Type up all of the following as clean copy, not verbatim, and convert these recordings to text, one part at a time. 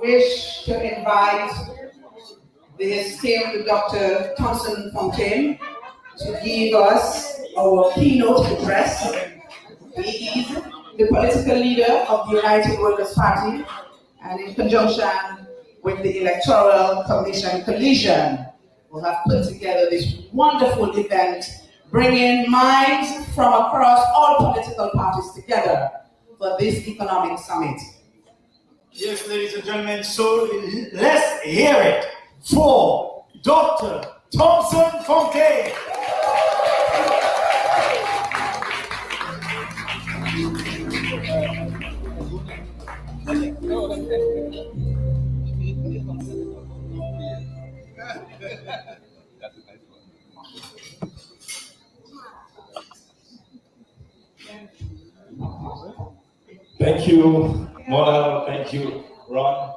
wish to invite the esteemed Dr. Thomson Fontaine to give us our keynote address. He is the political leader of the United Workers' Party, and in conjunction with the Electoral Commission Collision, we have put together this wonderful event, bringing minds from across all political parties together for this economic summit. Yes, ladies and gentlemen, so let's hear it for Dr. Thomson Fontaine. Thank you, Mona. Thank you, Ron.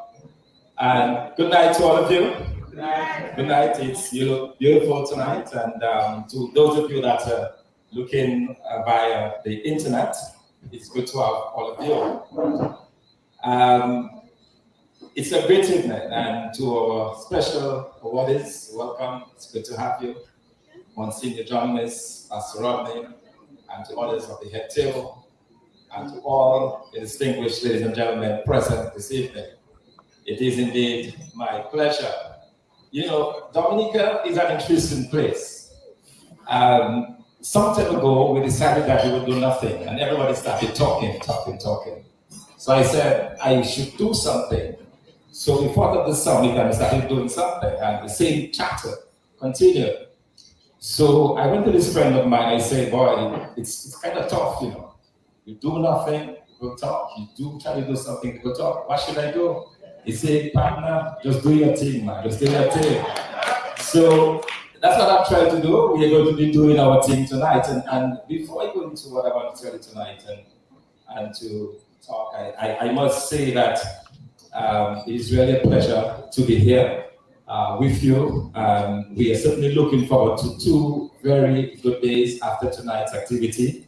And good night to all of you. Good night. Good night. You look beautiful tonight. And to those of you that are looking via the internet, it's good to have all of you. It's a great evening, and to our special awardees, welcome. It's good to have you. Monsignor John Miss, Pastor Rodney, and to others of the head table, and to all the distinguished ladies and gentlemen present this evening. It is indeed my pleasure. You know, Dominica is an interesting place. Some time ago, we decided that we would do nothing, and everybody started talking. So I said, I should do something. So we thought of the summit and we started doing something, and the same chatter continued. So I went to this friend of mine, I said, boy, it's kind of tough, you know. You do nothing, people talk. You do try to do something, people talk. What should I do? He said, partner, just do your thing, man. Just do your thing. So that's what I'm trying to do. We are going to be doing our thing tonight. And before I go into what I want to tell you tonight and to talk, I must say that it's really a pleasure to be here with you. We are certainly looking forward to 2 very good days after tonight's activity.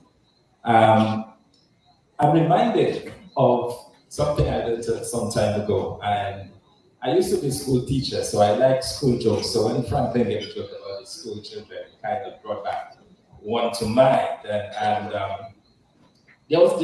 I'm reminded of something I did some time ago, and I used to be a school teacher, so I like school jokes. So when Franklin gave a joke about the school children, it kind of brought back one to mind. And there was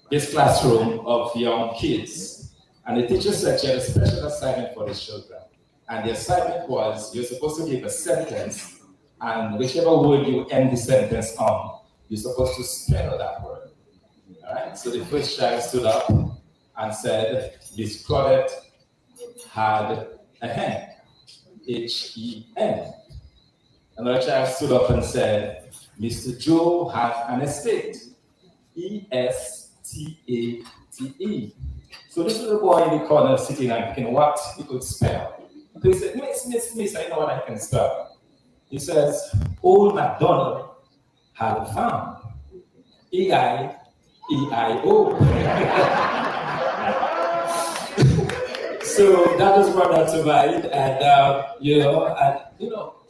this classroom of young kids, and the teacher said she had a special assignment for the children. And the assignment was, you're supposed to give a sentence, and whichever word you end the sentence on, you're supposed to spell that word. All right? So the first child stood up and said, Miss Claudette had a hen, H-E-N. Another child stood up and said, Mr. Joe had an estate, E-S-T-A-T-E. So this little boy in the corner sitting and thinking what he could spell. So he said, Miss, I know what I can spell. He says, Old MacDonald had a farm, E-I-E-I-O. So that was brought out to mind, and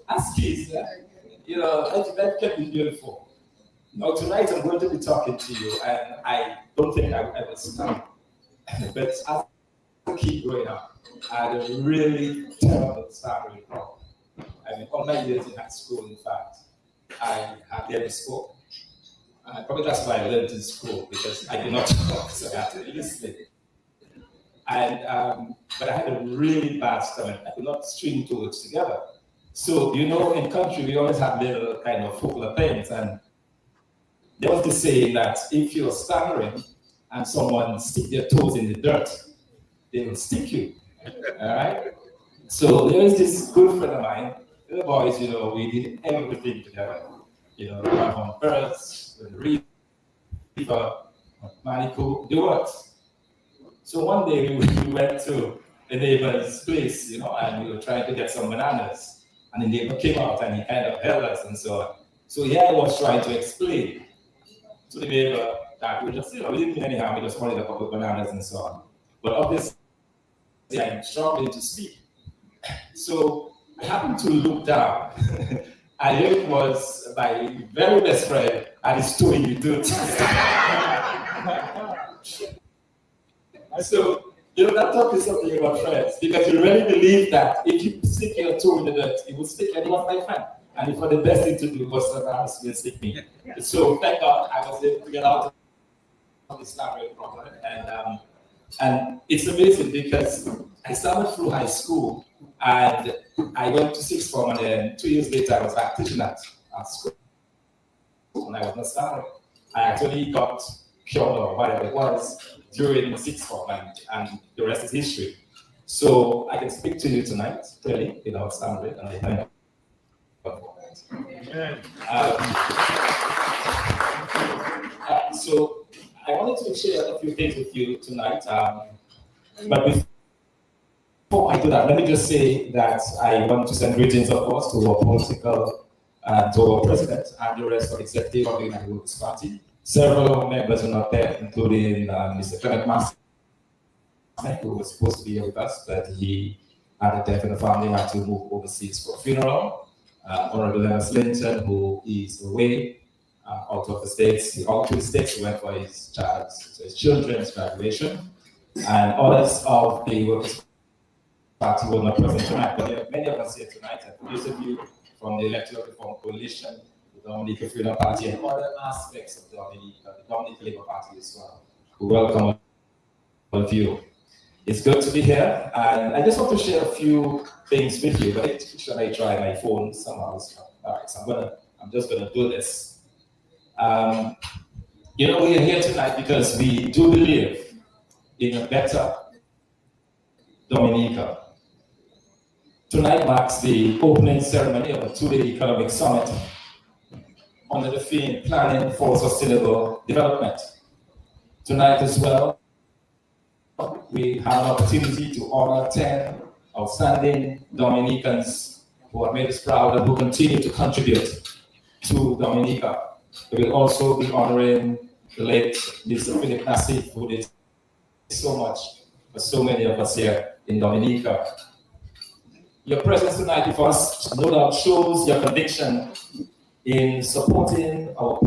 as kids, that can be beautiful. Now tonight I'm going to be talking to you, and I don't think I will ever stop. But as I keep growing up, I had a really terrible stuttering problem. I mean, all my years in high school, in fact, I hardly ever spoke. Probably that's why I learned in school, because I did not talk, so I had to listen. And but I had a really bad stomach. I could not string 2 words together. So, in country, we always have little kind of folklore things. And there was the saying that if you're stammering and someone stick their toes in the dirt, they will stick you. All right? So there is this good friend of mine. The boys, we did everything together. Run on birds, the river, Manico, the works. So one day we went to the neighbor's place, and we were trying to get some bananas. And the neighbor came out and he kind of held us and so on. So here I was trying to explain to the neighbor that we just, we didn't mean any harm, we just wanted a couple of bananas and so on. But obviously I'm struggling to speak. So I happened to look down, and here it was my very best friend, and he's doing the dirt. So, You know, that taught me something about friends, because you really believe that if you stick your toe in the dirt, it will stick anyone my friend. And it was the best thing to do was to ask me and stick me. So thank God I was able to get out of this problem. And it's amazing because I started through high school and I went to sixth form, and then 2 years later I was back teaching at school. And I was not started. I actually got cured or whatever it was during the sixth form, and the rest is history. So I can speak to you tonight, clearly, without stumbling, and I thank God for that. So I wanted to share a few things with you tonight, but before I do that, let me just say that I want to send greetings, of course, to our political, to our president and the rest of the executive of the United Workers' Party. Several members are not there, including Mr. Clement Master, who was supposed to be here with us, but he had a death in the family and had to move overseas for a funeral. Honorable Leonard Linton, who is away out of the States, all to the States, he went for his children's graduation, and others of the Workers' Party were not present tonight, but there are many of us here tonight, and those of you from the Electoral Reform Coalition, the Dominica Freedom Party, and other aspects of the Dominica Labour Party as well. We welcome all of you. It's good to be here, and I just want to share a few things with you. But should I try my phone somehow? All right, so I'm just gonna do this. You know, we are here tonight because we do believe in a better Dominica. Tonight marks the opening ceremony of the two-day economic summit under the theme Planning for Sustainable Development. Tonight as well, we have an opportunity to honor 10 outstanding Dominicans who have made us proud and who continue to contribute to Dominica. We will also be honoring the late Mr. Philip Nassif, who did so much for so many of us here in Dominica. Your presence tonight with us no doubt shows your conviction in supporting our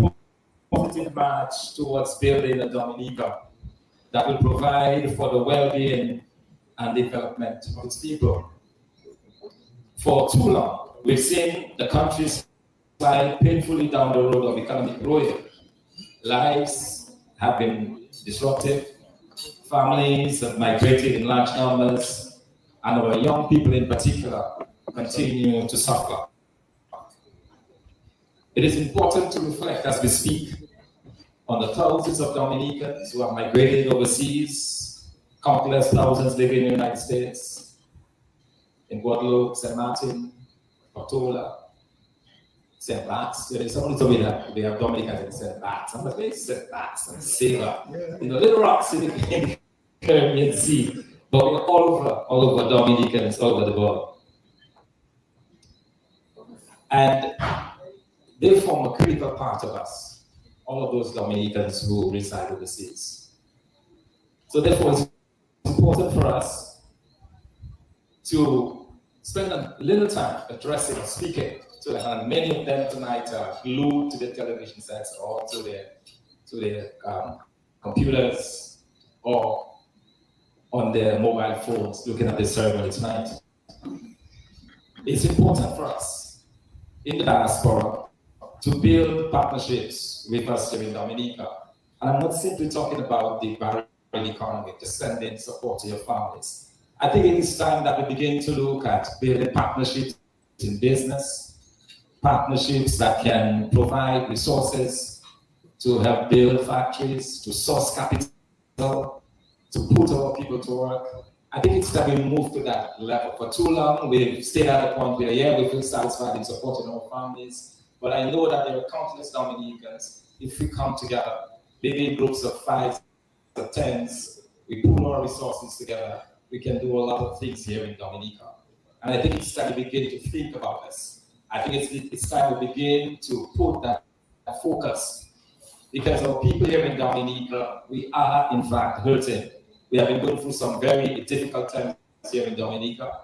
positive march towards building a Dominica that will provide for the well-being and development of its people. For too long, we've seen the country slide painfully down the road of economic ruin. Lives have been disrupted, families have migrated in large numbers, and our young people in particular continue to suffer. It is important to reflect as we speak on the thousands of Dominicans who have migrated overseas, countless thousands living in the United States, in Guadeloupe, St. Martin, Portola, St. Barts. Somebody told me that they have Dominicans in St. Barts. I'm like, where's St. Barts and Sailor? You know, little rocks in the Caribbean Sea. But we're all over Dominicans, all over the world. And they form a critical part of us, all of those Dominicans who reside overseas. So therefore, it's important for us to spend a little time addressing or speaking to them. And many of them tonight are glued to their television sets or to their computers or on their mobile phones looking at the ceremony tonight. It's important for us in the diaspora to build partnerships with us here in Dominica. And I'm not simply talking about the barrel economy, just sending support to your families. I think it is time that we begin to look at building partnerships in business, partnerships that can provide resources to help build factories, to source capital, to put our people to work. I think it's time we move to that level. For too long, we've stayed at a point where, yeah, we feel satisfied in supporting our families, but I know that there are countless Dominicans. If we come together, maybe in groups of 5 or 10s, we pool our resources together, we can do a lot of things here in Dominica. And I think it's time we begin to think about this. I think it's time we begin to put that focus, because our people here in Dominica, we are in fact hurting. We have been going through some very difficult times here in Dominica.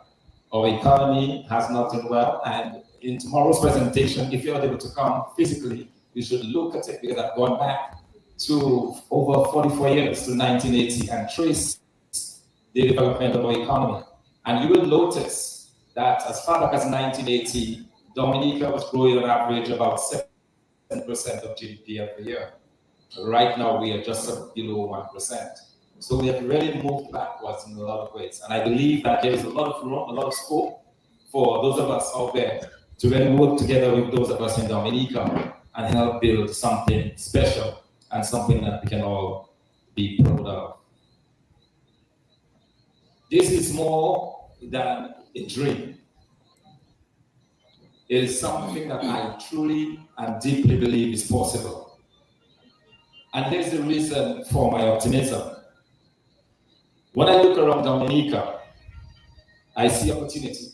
Our economy has not done well, and in tomorrow's presentation, if you're able to come physically, you should look at it, because I've gone back to over 44 years to 1980 and trace the development of our economy. And you will notice that as far back as 1980, Dominica was growing on average about 7% of GDP every year. Right now, we are just below 1%. So we have really moved backwards in a lot of ways. And I believe that there is a lot of room, a lot of scope for those of us out there to really work together with those of us in Dominica and help build something special and something that we can all be proud of. This is more than a dream. It is something that I truly and deeply believe is possible. And here's the reason for my optimism. When I look around Dominica, I see opportunity.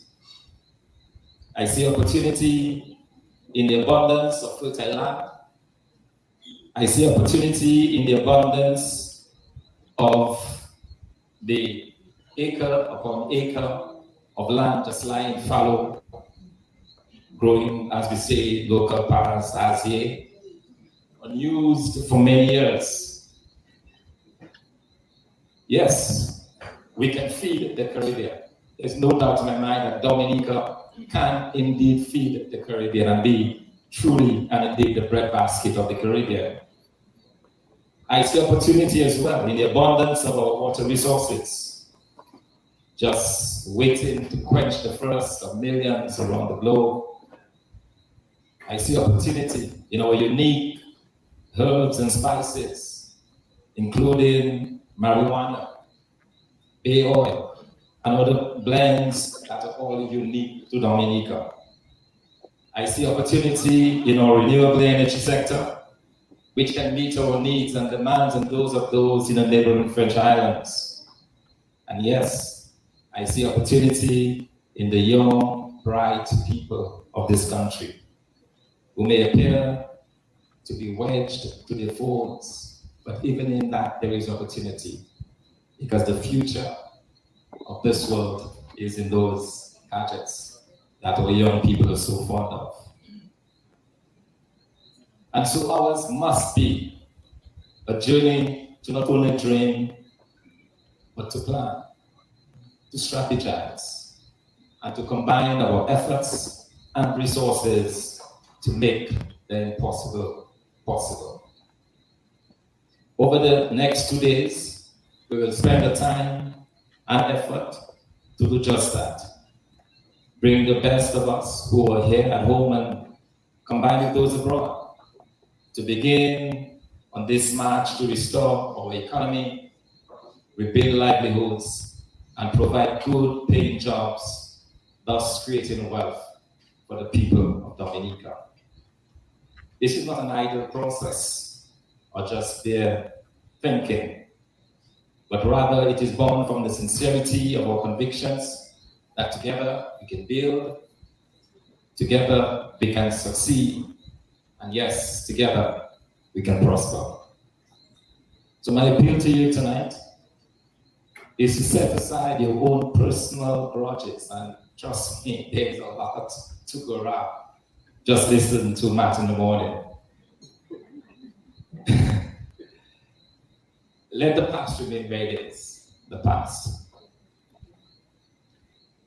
I see opportunity in the abundance of fertile land. I see opportunity in the abundance of the acre upon acre of land just lying fallow, growing, as we say, local paras as here, unused for many years. Yes, we can feed the Caribbean. There's no doubt in my mind that Dominica can indeed feed the Caribbean and be truly and indeed the breadbasket of the Caribbean. I see opportunity as well in the abundance of our water resources, just waiting to quench the thirst of millions around the globe. I see opportunity in our unique herbs and spices, including marijuana, bay oil, and other blends that are all unique to Dominica. I see opportunity in our renewable energy sector, which can meet our needs and demands and those of those in the neighboring French islands. And yes, I see opportunity in the young, bright people of this country, who may appear to be wedged to their phones, but even in that there is opportunity, because the future of this world is in those gadgets that our young people are so fond of. And so ours must be a journey to not only dream, but to plan, to strategize, and to combine our efforts and resources to make the impossible possible. Over the next 2 days, we will spend the time and effort to do just that. Bring the best of us who are here at home and combine with those abroad to begin on this march to restore our economy, rebuild livelihoods, and provide good paying jobs, thus creating wealth for the people of Dominica. This is not an idle process or just bare thinking, but rather it is born from the sincerity of our convictions that together we can build, together we can succeed, and yes, together we can prosper. So my appeal to you tonight is to set aside your own personal grudges, and trust me, there's a lot to go around. Just listen to Matt in the morning. Let the past remain where it is, the past.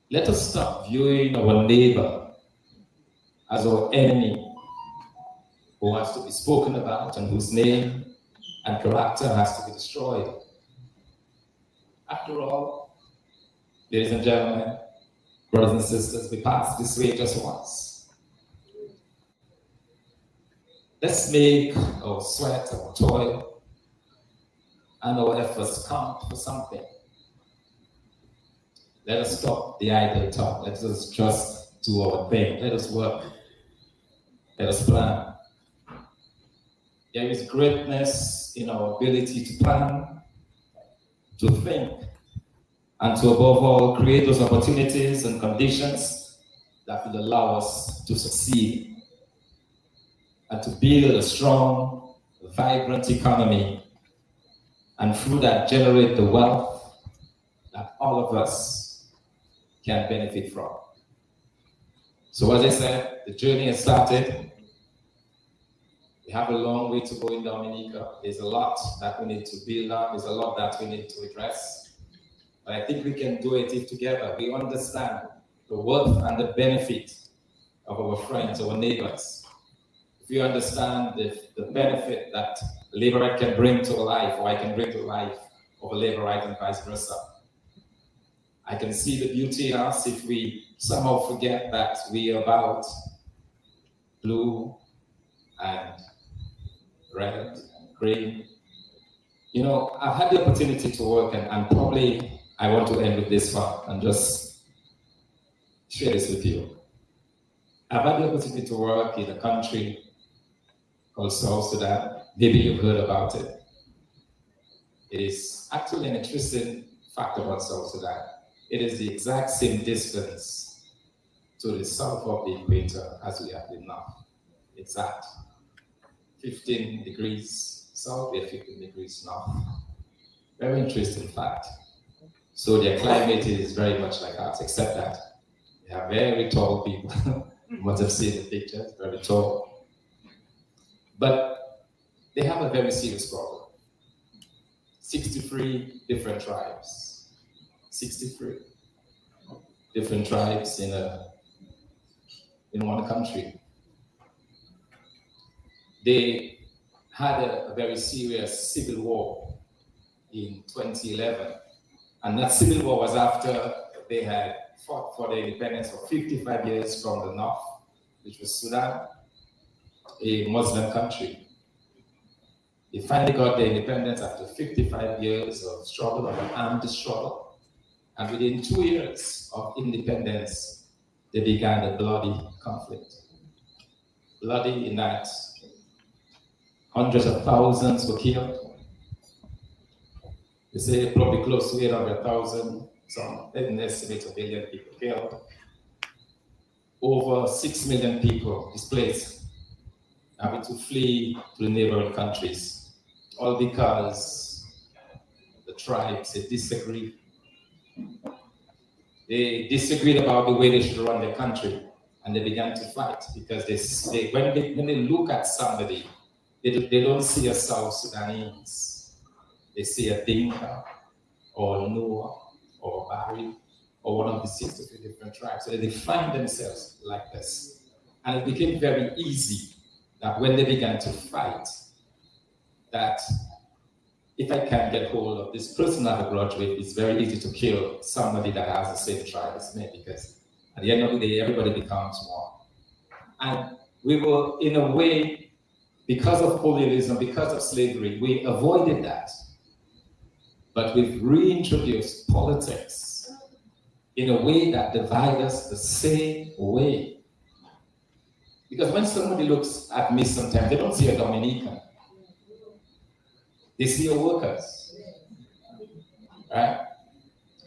Let us stop viewing our neighbor as our enemy, who has to be spoken about and whose name and character has to be destroyed. After all, ladies and gentlemen, brothers and sisters, we pass this way just once. Let's make our sweat, our toil, and our efforts count for something. Let us stop the idle talk. Let us just do our thing. Let us work. Let us plan. There is greatness in our ability to plan, to think, and to above all create those opportunities and conditions that will allow us to succeed and to build a strong, vibrant economy, and through that generate the wealth that all of us can benefit from. So as I said, the journey has started. We have a long way to go in Dominica. There's a lot that we need to build on. There's a lot that we need to address. But I think we can do it if together we understand the worth and the benefit of our friends, our neighbors. If we understand the benefit that a labor right can bring to a life, or I can bring to life of a labor right and vice versa, I can see the beauty in us if we somehow forget that we are about blue and red, green. You know, I've had the opportunity to work, and probably I want to end with this one and just share this with you. I've had the opportunity to work in a country called South Sudan. Maybe you've heard about it. It is actually an interesting fact about South Sudan. It is the exact same distance to the south of the equator as we have the north. Exact. 15 degrees south, we are 15 degrees north. Very interesting fact. So their climate is very much like ours, except that they are very tall people. You must have seen the pictures, very tall. But they have a very serious problem. 63 different tribes. 63 different tribes in one country. They had a very serious civil war in 2011. And that civil war was after they had fought for the independence for 55 years from the north, which was Sudan, a Muslim country. They finally got their independence after 55 years of struggle, of an armed struggle. And within 2 years of independence, they began a bloody conflict. Bloody in that hundreds of thousands were killed. They say probably close to 800,000, some didn't estimate 1 billion people killed. Over 6 million people displaced, having to flee to the neighboring countries, all because the tribes, they disagreed. They disagreed about the way they should run their country, and they began to fight because when they look at somebody, they don't see a South Sudanese. They see a Dinka or Noah or Bari or one of the 63 different tribes. So they define themselves like this. And it became very easy that when they began to fight, that if I can get hold of this person I have a grudge with, it's very easy to kill somebody that has the same tribe as me, because at the end of the day, everybody becomes one. And we were, in a way, because of colonialism, because of slavery, we avoided that. But we've reintroduced politics in a way that divides us the same way. Because when somebody looks at me sometimes, they don't see a Dominican. They see a workers, right?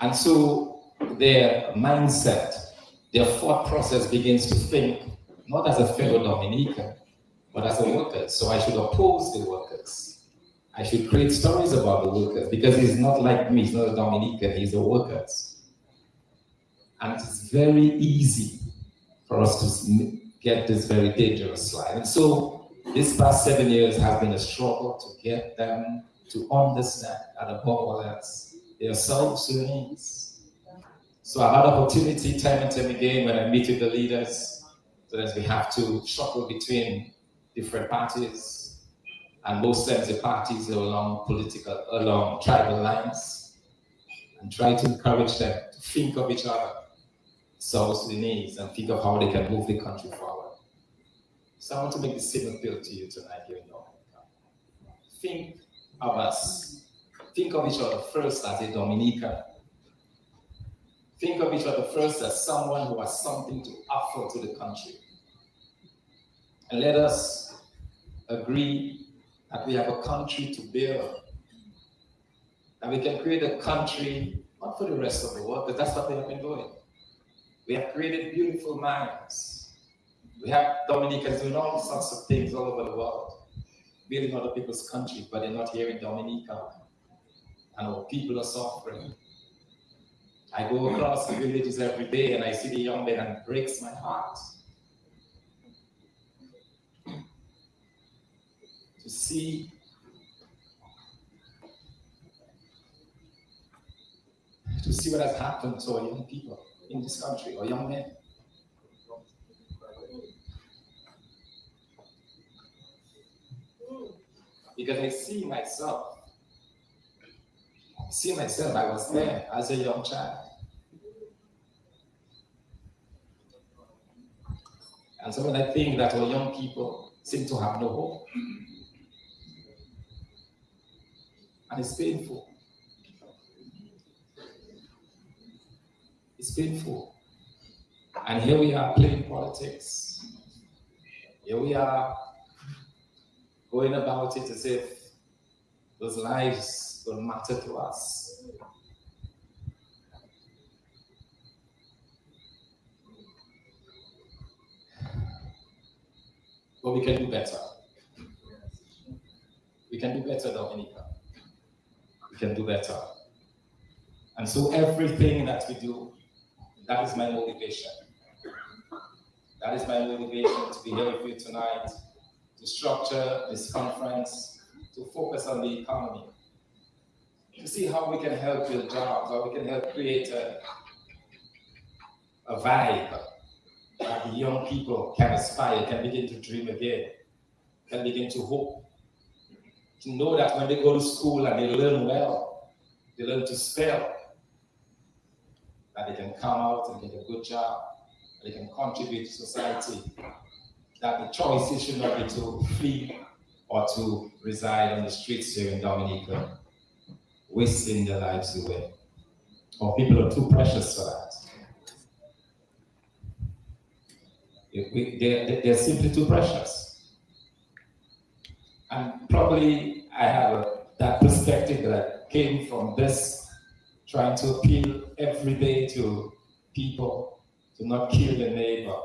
And so their mindset, their thought process begins to think, not as a fellow Dominican, but as a worker. So I should oppose the workers. I should create stories about the workers, because he's not like me, he's not a Dominican, he's a worker. And it's very easy for us to get this very dangerous slide. And so this past 7 years has been a struggle to get them to understand that above all else, they are South Sudanese. So I've had opportunity time and time again when I meet with the leaders, so that we have to shuffle between different parties. And most times the parties are along tribal lines, and try to encourage them to think of each other, South Sudanese, and think of how they can move the country forward. So I want to make the same appeal to you tonight here in Dominica. Think of us. Think of each other first as a Dominican. Think of each other first as someone who has something to offer to the country. And let us agree that we have a country to build. And we can create a country, not for the rest of the world, but that's what we have been doing. We have created beautiful mines. We have Dominicans doing all sorts of things all over the world, building other people's country, but they're not here in Dominica. And our people are suffering. I go across the villages every day and I see the young men, and it breaks my heart to see to see what has happened to our young people in this country, or young men. Because I see myself, I was there as a young child. And so when I think that our young people seem to have no hope, and it's painful. It's painful. And here we are playing politics. Here we are going about it as if those lives don't matter to us. But we can do better. We can do better, Dominica. We can do better. And so everything that we do, that is my motivation. That is my motivation to be here with you tonight, to structure this conference, to focus on the economy, to see how we can help build jobs, how we can help create a vibe that the young people can aspire, can begin to dream again, can begin to hope, to know that when they go to school and they learn well, they learn to spell, that they can come out and get a good job, they can contribute to society, that the choices should not be to flee or to reside on the streets here in Dominica, wasting their lives away. Or people are too precious for that. They're simply too precious. And probably I have that perspective that came from this, trying to appeal every day to people to not kill their neighbor.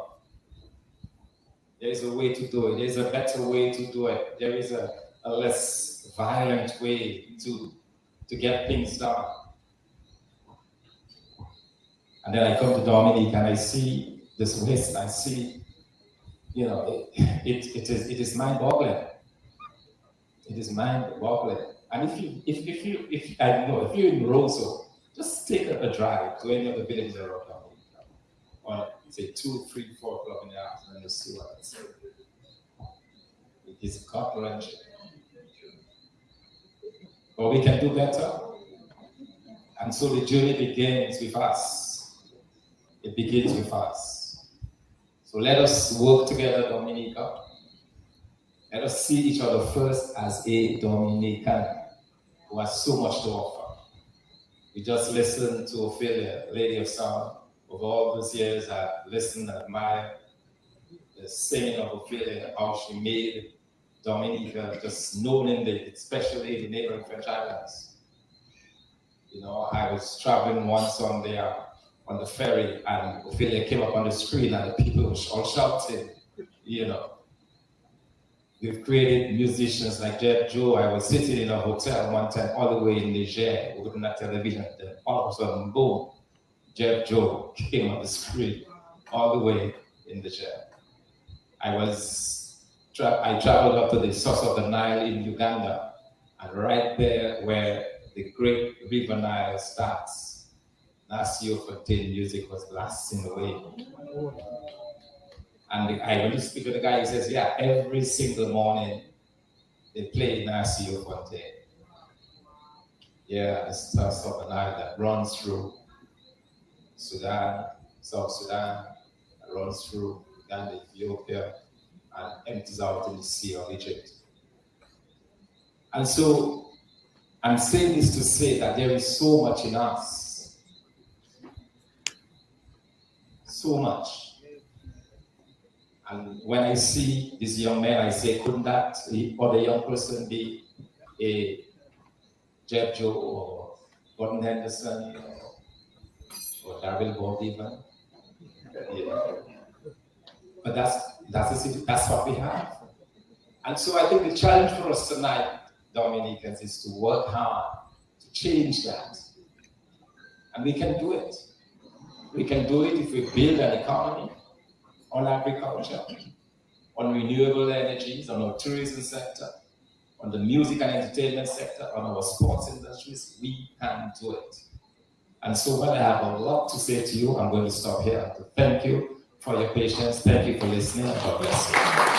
There is a way to do it. There is a better way to do it. There is a less violent way to get things done. And then I come to Dominica and I see this waste. I see, it is mind-boggling. It is mind-boggling. And if you're in Roseau, just take a drive to any of the villages around Dominica, or say 2, 3, 4 o'clock in the afternoon, you'll see what it's. It is gut-wrenching. But we can do better. And so the journey begins with us. It begins with us. So let us work together, Dominica. Let us see each other first as a Dominican who has so much to offer. We just listened to Ophelia, Lady of Sound. Over all those years, I've listened and admired the singing of Ophelia, how she made Dominica just known especially in the neighboring French Islands. I was traveling once on the ferry, and Ophelia came up on the screen, and the people were all shouting, We've created musicians like Jeff Joe. I was sitting in a hotel one time all the way in Niger, looking at television, then all of a sudden, boom, Jeff Joe came on the screen all the way in Niger. I traveled up to the source of the Nile in Uganda, and right there where the great river Nile starts, Thomson Fontaine music was blasting away. And I went to speak with the guy, he says, yeah, every single morning they play Thomson Fontaine. Yeah, the source of the Nile that runs through Sudan, South Sudan, that runs through Uganda, Ethiopia, and empties out in the Sea of Egypt. And so I'm saying this to say that there is so much in us. So much. And when I see this young man, I say, couldn't that other young person be a Jeff Joe or Gordon Henderson or Darryl Bob even? But that's what we have. And so I think the challenge for us tonight, Dominicans, is to work hard to change that. And we can do it. We can do it if we build an economy on agriculture, on renewable energies, on our tourism sector, on the music and entertainment sector, on our sports industries. We can do it. And so while I have a lot to say to you, I'm going to stop here. Thank you for your patience. Thank you for listening. God bless you.